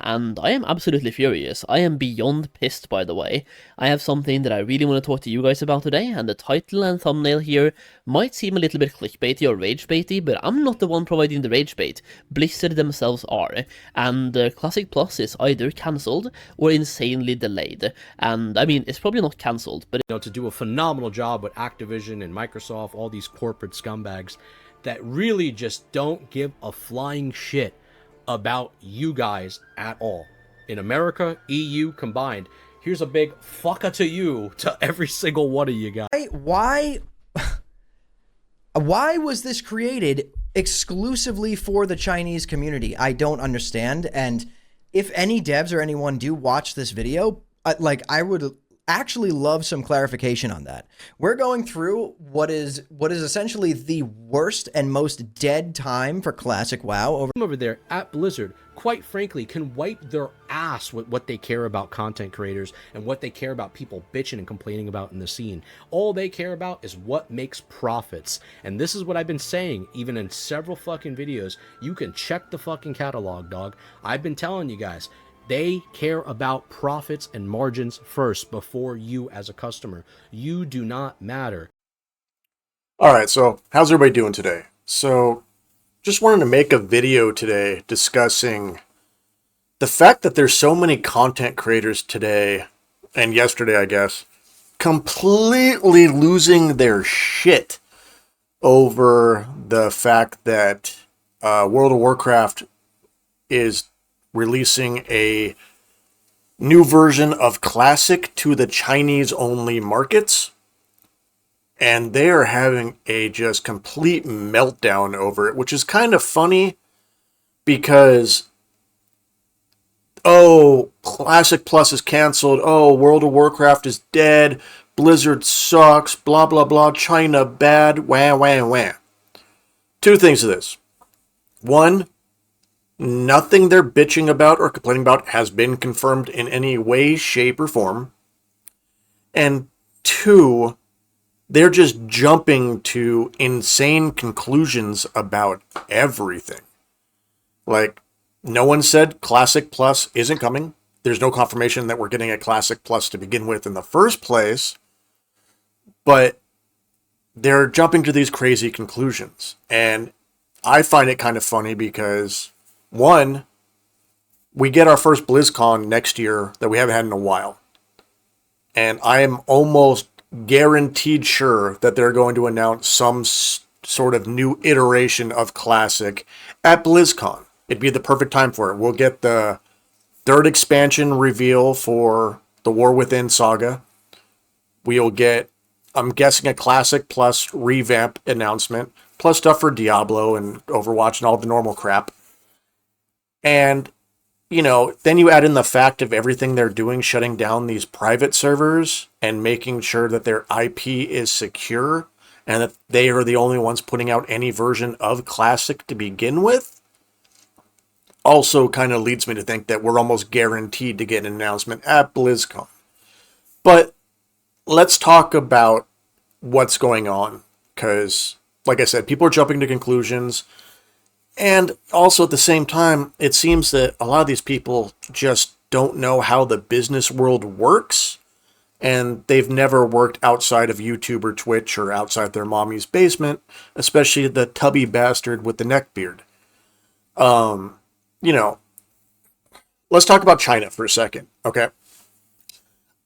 and I am absolutely furious. I am beyond pissed, by the way. I have something that I really want to talk to you guys about today, and the title and thumbnail here might seem a little bit clickbaity or ragebaity, but I'm not the one providing the rage bait. Blizzard themselves are, and Classic Plus is either cancelled or insanely delayed. And I mean, it's probably not cancelled, but to do a phenomenal job with Activision and Microsoft, all these corporate scumbags that really just don't give a flying shit about you guys at all. In America, EU combined, here's a big fucka to you to every single one of you guys. Why was this created exclusively for the Chinese community? I don't understand. And if any devs or anyone do watch this video, I would actually love some clarification on that. We're going through what is essentially the worst and most dead time for Classic WoW over there at Blizzard, quite frankly, can wipe their ass with what they care about content creators and what they care about people bitching and complaining about in the scene. All they care about is what makes profits. And this is what I've been saying, even in several fucking videos. You can check the fucking catalog, dog. I've been telling you guys, they care about profits and margins first before you as a customer. You do not matter. All right, so how's everybody doing today? So just wanted to make a video today discussing the fact that there's so many content creators today, and yesterday I guess, completely losing their shit over the fact that World of Warcraft is releasing a new version of Classic to the Chinese-only markets. And they are having a just complete meltdown over it, which is kind of funny because, oh, Classic Plus is canceled. Oh, World of Warcraft is dead. Blizzard sucks. Blah, blah, blah. China bad. Wah, wah, wah. Two things to this. One, nothing they're bitching about or complaining about has been confirmed in any way, shape, or form. And two, they're just jumping to insane conclusions about everything. Like, no one said Classic Plus isn't coming. There's no confirmation that we're getting a Classic Plus to begin with in the first place. But they're jumping to these crazy conclusions. And I find it kind of funny because, one, we get our first BlizzCon next year that we haven't had in a while. And I am almost guaranteed sure that they're going to announce some sort of new iteration of Classic at BlizzCon. It'd be the perfect time for it. We'll get the third expansion reveal for the War Within saga. We'll get, I'm guessing, a Classic Plus revamp announcement, plus stuff for Diablo and Overwatch and all the normal crap. And, you know, then you add in the fact of everything they're doing, shutting down these private servers and making sure that their IP is secure and that they are the only ones putting out any version of Classic to begin with. Also kind of leads me to think that we're almost guaranteed to get an announcement at BlizzCon. But let's talk about what's going on, because, like I said, people are jumping to conclusions. And also at the same time, it seems that a lot of these people just don't know how the business world works. And they've never worked outside of YouTube or Twitch or outside their mommy's basement, especially the tubby bastard with the neck beard. You know, let's talk about China for a second, okay?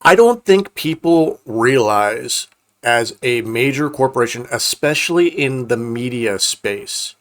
I don't think people realize, as a major corporation, especially in the media space,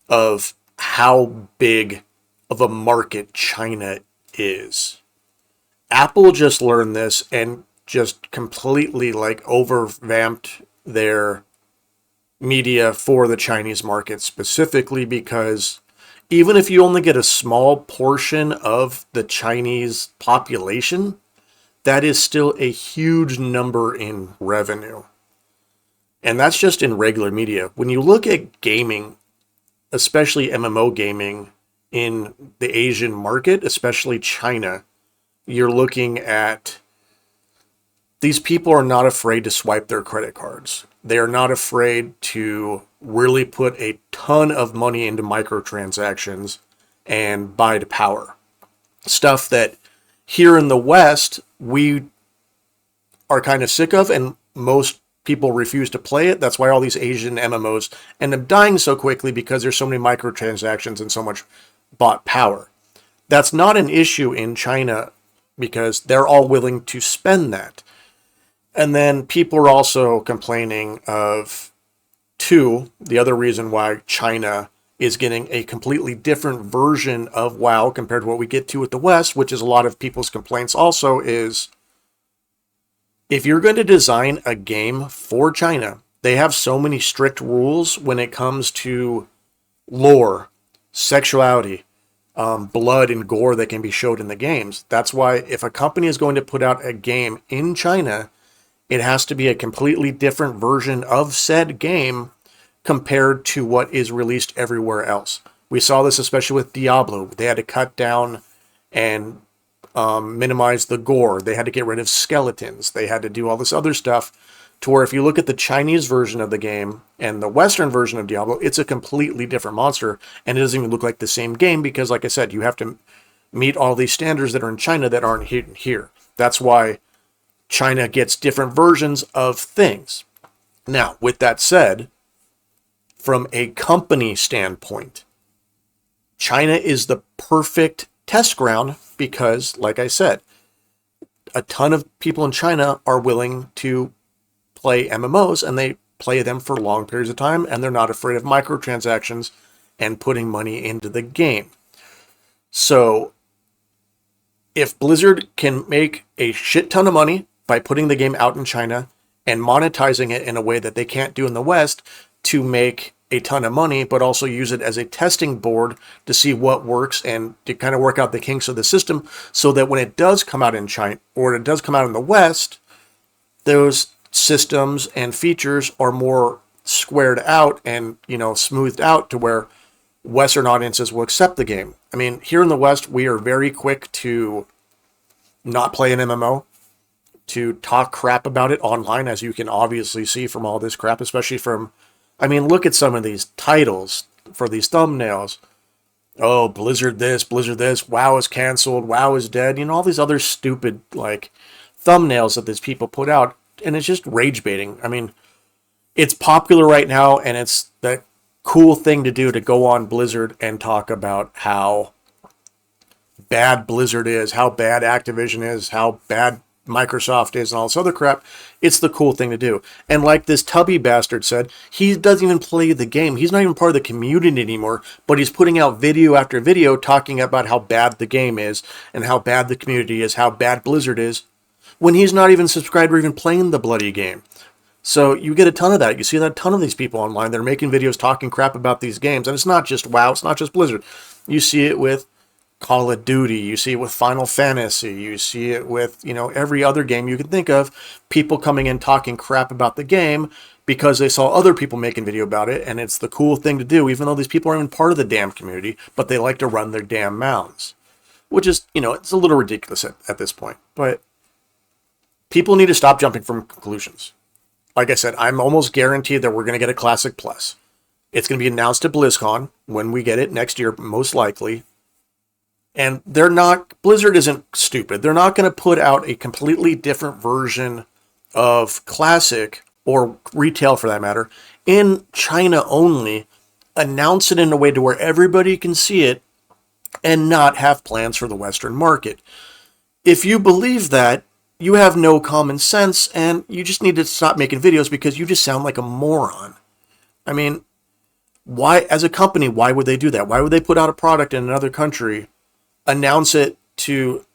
of how big of a market China is. Apple just learned this and just completely overvamped their media for the Chinese market, specifically because even if you only get a small portion of the Chinese population, that is still a huge number in revenue. And that's just in regular media. When you look at gaming, especially MMO gaming in the Asian market, especially China, you're looking at these people are not afraid to swipe their credit cards. They are not afraid to really put a ton of money into microtransactions and buy to power. stuff that here in the West we are kind of sick of, and most people refuse to play it. That's why all these Asian MMOs end up dying so quickly, because there's so many microtransactions and so much bot power. That's not an issue in China because they're all willing to spend that. And then people are also complaining of, two, the other reason why China is getting a completely different version of WoW compared to what we get to with the West, which is a lot of people's complaints also, is if you're going to design a game for China, they have so many strict rules when it comes to lore, sexuality, blood and gore that can be showed in the games. That's why if a company is going to put out a game in China, it has to be a completely different version of said game compared to what is released everywhere else. We saw this especially with Diablo. They had to cut down and minimize the gore. They had to get rid of skeletons. They had to do all this other stuff to where if you look at the Chinese version of the game and the Western version of Diablo, it's a completely different monster, and it doesn't even look like the same game because, like I said, you have to meet all these standards that are in China that aren't here. That's why China gets different versions of things. Now, with that said, from a company standpoint, China is the perfect test ground because, like I said, a ton of people in China are willing to play MMOs, and they play them for long periods of time, and they're not afraid of microtransactions and putting money into the game. So if Blizzard can make a shit ton of money by putting the game out in China and monetizing it in a way that they can't do in the West to make a ton of money, but also use it as a testing board to see what works and to kind of work out the kinks of the system, so that when it does come out in China or it does come out in the West, those systems and features are more squared out and, smoothed out to where Western audiences will accept the game. I mean, here in the West, we are very quick to not play an MMO, to talk crap about it online, as you can obviously see from all this crap, especially from, look at some of these titles for these thumbnails. Oh, Blizzard this, WoW is canceled, WoW is dead, all these other stupid, thumbnails that these people put out, and it's just rage baiting. It's popular right now, and it's the cool thing to do to go on Blizzard and talk about how bad Blizzard is, how bad Activision is, how bad Microsoft is, and all this other crap. It's the cool thing to do. And like this tubby bastard said, he doesn't even play the game. He's not even part of the community anymore, but he's putting out video after video talking about how bad the game is and how bad the community is, how bad Blizzard is, when he's not even subscribed or even playing the bloody game. So you get a ton of that. You see that a ton of these people online that are making videos talking crap about these games. And it's not just WoW, it's not just Blizzard. You see it with Call of Duty, you see it with Final Fantasy, you see it with, every other game you can think of, people coming in talking crap about the game because they saw other people making video about it, and it's the cool thing to do, even though these people aren't even part of the damn community, but they like to run their damn mouths. Which is, it's a little ridiculous at this point. But people need to stop jumping from conclusions. Like I said, I'm almost guaranteed that we're going to get a Classic Plus. It's going to be announced at BlizzCon when we get it next year, most likely. And Blizzard isn't stupid. They're not going to put out a completely different version of Classic, or retail for that matter, in China only, announce it in a way to where everybody can see it, and not have plans for the Western market. If you believe that, you have no common sense, and you just need to stop making videos because you just sound like a moron. Why, as a company, why would they do that? Why would they put out a product in another country, announce it to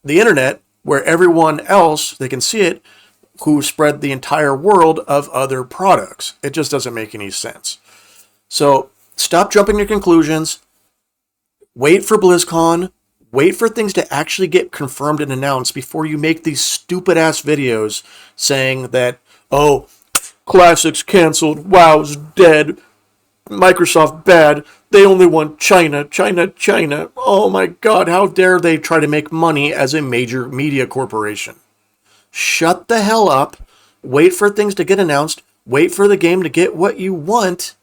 the internet where everyone else, they can see it, who spread the entire world of other products? It just doesn't make any sense. So stop jumping to conclusions. Wait for BlizzCon. Wait for things to actually get confirmed and announced before you make these stupid ass videos saying that, oh, Classic's canceled, WoW's dead, Microsoft bad, they only want China. Oh my God, how dare they try to make money as a major media corporation? Shut the hell up, wait for things to get announced, wait for the game to get what you want,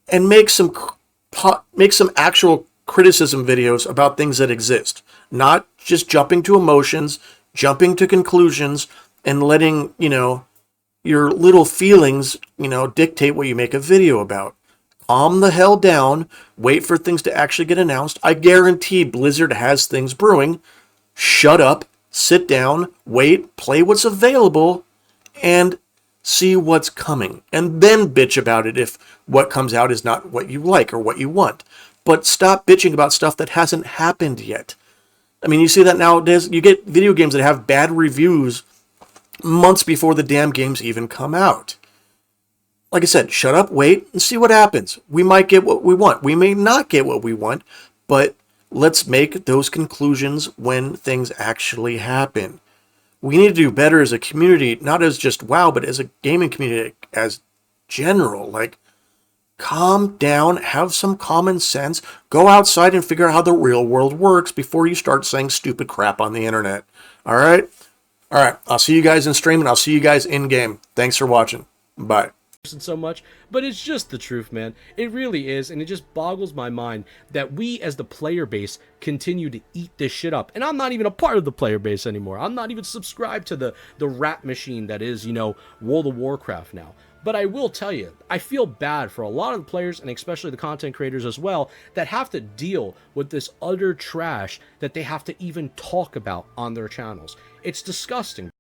and make some actual criticism videos about things that exist, not just jumping to emotions, jumping to conclusions, and letting, your little feelings, dictate what you make a video about. Calm the hell down, wait for things to actually get announced. I guarantee Blizzard has things brewing. Shut up, sit down, wait, play what's available, and see what's coming. And then bitch about it if what comes out is not what you like or what you want. But stop bitching about stuff that hasn't happened yet. I mean, you see that nowadays. You get video games that have bad reviews months before the damn games even come out. Like I said, shut up, wait, and see what happens. We might get what we want. We may not get what we want, but let's make those conclusions when things actually happen. We need to do better as a community, not as just WoW, but as a gaming community as general. Like, calm down, have some common sense, go outside and figure out how the real world works before you start saying stupid crap on the internet. All right? All right, I'll see you guys in stream, and I'll see you guys in game. Thanks for watching. Bye. So much, but it's just the truth, man. It really is, and it just boggles my mind that we as the player base continue to eat this shit up. And I'm not even a part of the player base anymore. I'm not even subscribed to the rat machine that is, World of Warcraft now. But I will tell you, I feel bad for a lot of the players, and especially the content creators as well, that have to deal with this utter trash that they have to even talk about on their channels. It's disgusting.